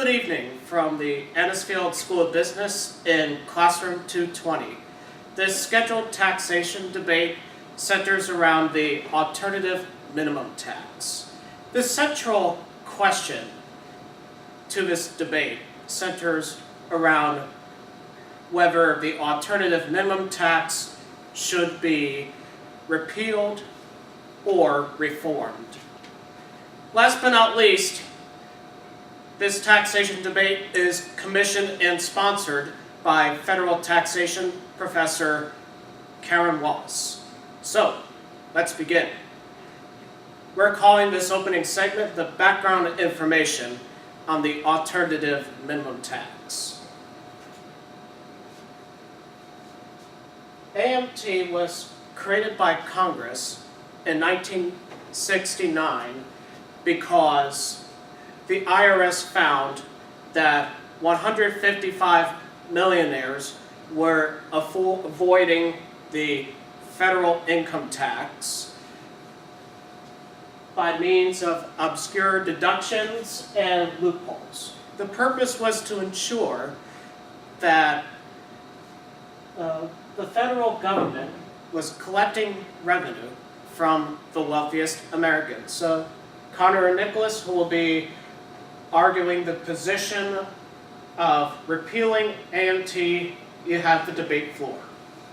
Good evening from the Annisfield School of Business in Classroom 220. This scheduled taxation debate centers around the alternative minimum tax. The central question to this debate centers around whether the alternative minimum tax should be repealed or reformed. Last but not least, this taxation debate is commissioned and sponsored by federal taxation professor Karen Wallace. So, let's begin. We're calling this opening segment the background information on the alternative minimum tax. AMT was created by Congress in 1969 because the IRS found that 155 millionaires were avoiding the federal income tax by means of obscure deductions and loopholes. The purpose was to ensure that the federal government was collecting revenue from the wealthiest Americans. So Connor and Nicholas, who will be arguing the position of repealing AMT, you have the debate floor.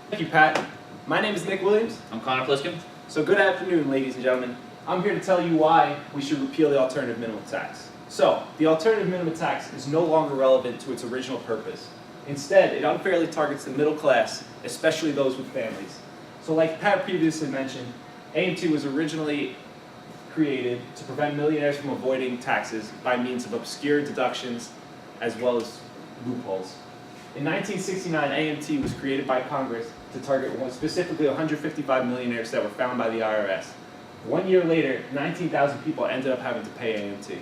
Thank you, Pat. My name is Nick Williams. I'm Connor Pliskin. So good afternoon, ladies and gentlemen. I'm here to tell you why we should repeal the alternative minimum tax. So, the alternative minimum tax is no longer relevant to its original purpose. Instead, it unfairly targets the middle class, especially those with families. So like Pat previously mentioned, AMT was originally created to prevent millionaires from avoiding taxes by means of obscure deductions as well as loopholes. In 1969, AMT was created by Congress to target specifically 155 millionaires that were found by the IRS. 1 year later, 19,000 people ended up having to pay AMT.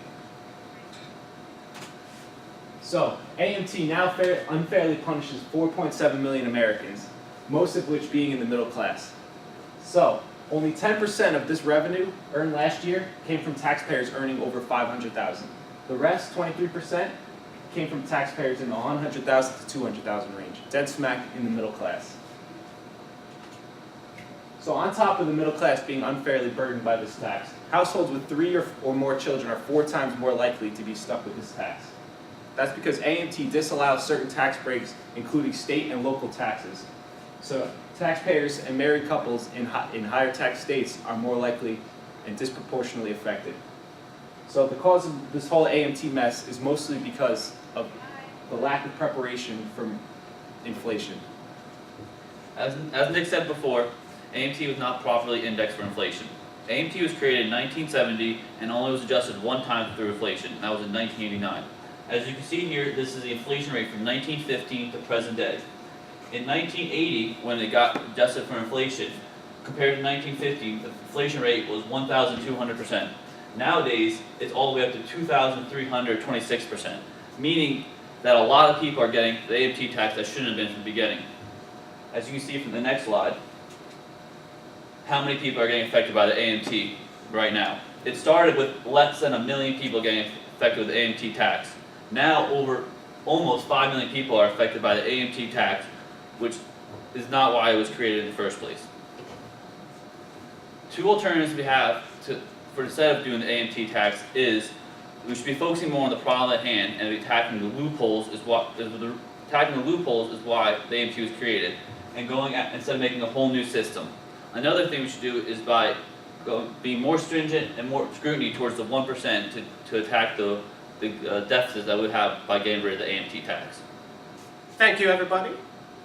So, AMT now unfairly punishes 4.7 million Americans, most of which being in the middle class. So, only 10% of this revenue earned last year came from taxpayers earning over $500,000. The rest, 23%, came from taxpayers in the $100,000 to $200,000 range, dead smack in the middle class. So on top of the middle class being unfairly burdened by this tax, households with 3 or more children are 4 times more likely to be stuck with this tax. That's because AMT disallows certain tax breaks, including state and local taxes. So taxpayers and married couples in higher tax states are more likely and disproportionately affected. So the cause of this whole AMT mess is mostly because of the lack of preparation for inflation. As Nick said before, AMT was not properly indexed for inflation. AMT was created in 1970 and only was adjusted one time through inflation, and that was in 1989. As you can see here, this is the inflation rate from 1915 to present day. In 1980, when it got adjusted for inflation, compared to 1950, the inflation rate was 1,200%. Nowadays, it's all the way up to 2,326%, meaning that a lot of people are getting the AMT tax that shouldn't have been from the beginning. As you can see from the next slide, how many people are getting affected by the AMT right now. It started with less than 1 million people getting affected with the AMT tax. Now over almost 5 million people are affected by the AMT tax, which is not why it was created in the first place. Two alternatives we have for instead of doing the AMT tax is we should be focusing more on the problem at hand and attacking the loopholes is why the AMT was created, and going at, instead of making a whole new system. Another thing we should do is by being more stringent and more scrutiny towards the 1% to attack the deficits that we have by getting rid of the AMT tax. Thank you, everybody.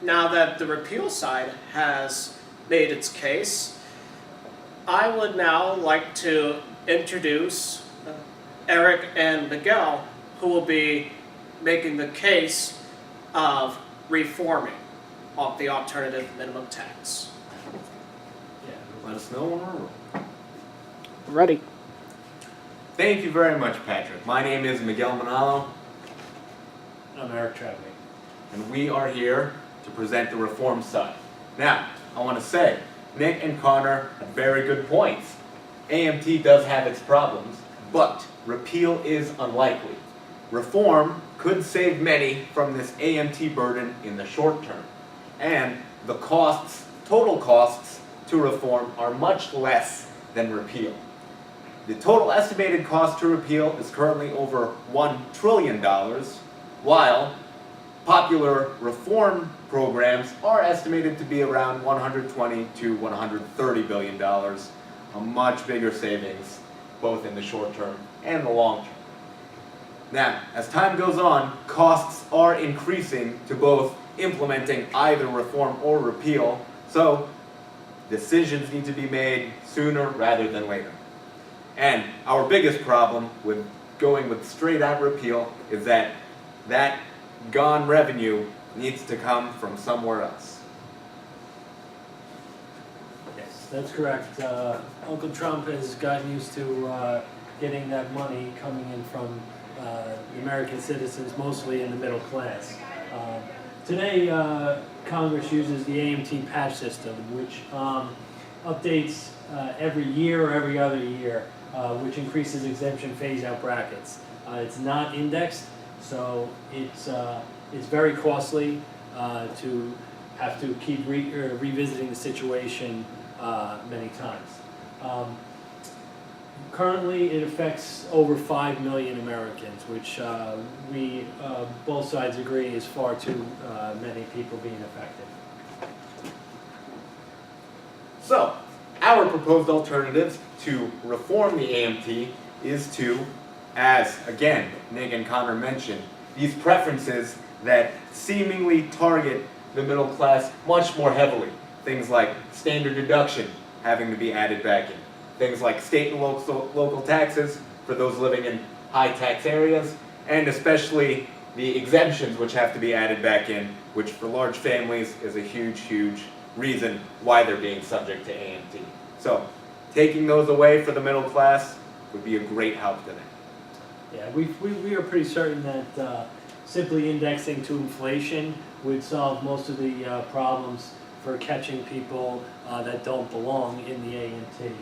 Now that the repeal side has made its case, I would now like to introduce Eric and Miguel, who will be making the case of reforming of the alternative minimum tax. Let us know when we're Ready. Thank you very much, Patrick. My name is Miguel Manalo. I'm Eric Traphagen. And we are here to present the reform side. Now, I want to say, Nick and Connor have very good points. AMT does have its problems, but repeal is unlikely. reform could save many from this AMT burden in the short term. And the costs, total costs to reform are much less than repeal. The total estimated cost to repeal is currently over $1 trillion, while popular reform programs are estimated to be around $120 to $130 billion, a much bigger savings both in the short term and the long term. Now, as time goes on, costs are increasing to both implementing either reform or repeal, so decisions need to be made sooner rather than later. And our biggest problem with going with straight out repeal is that gone revenue needs to come from somewhere else. Yes, that's correct. Uncle Trump has gotten used to getting that money coming in from the American citizens, mostly in the middle class. Today, Congress uses the AMT patch system, which updates every year or every other year, which increases exemption phase-out brackets. It's not indexed, so it's very costly to have to keep revisiting the situation many times. Currently, it affects over 5 million Americans, which we both sides agree is far too many people being affected. So, our proposed alternatives to reform the AMT is to, as again Nick and Connor mentioned, these preferences that seemingly target the middle class much more heavily. Things like standard deduction having to be added back in. Things like state and local taxes for those living in high tax areas, and especially the exemptions which have to be added back in, which for large families is a huge, huge reason why they're being subject to AMT. So, taking those away for the middle class would be a great help to them. Yeah, we are pretty certain that simply indexing to inflation would solve most of the problems for catching people that don't belong in the AMT.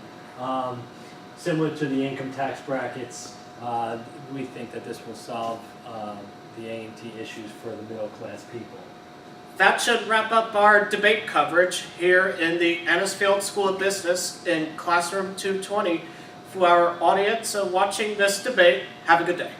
Similar to the income tax brackets, we think that this will solve the AMT issues for the middle class people. That should wrap up our debate coverage here in the Anisfield School of Business in Classroom 220. For our audience watching this debate, have a good day.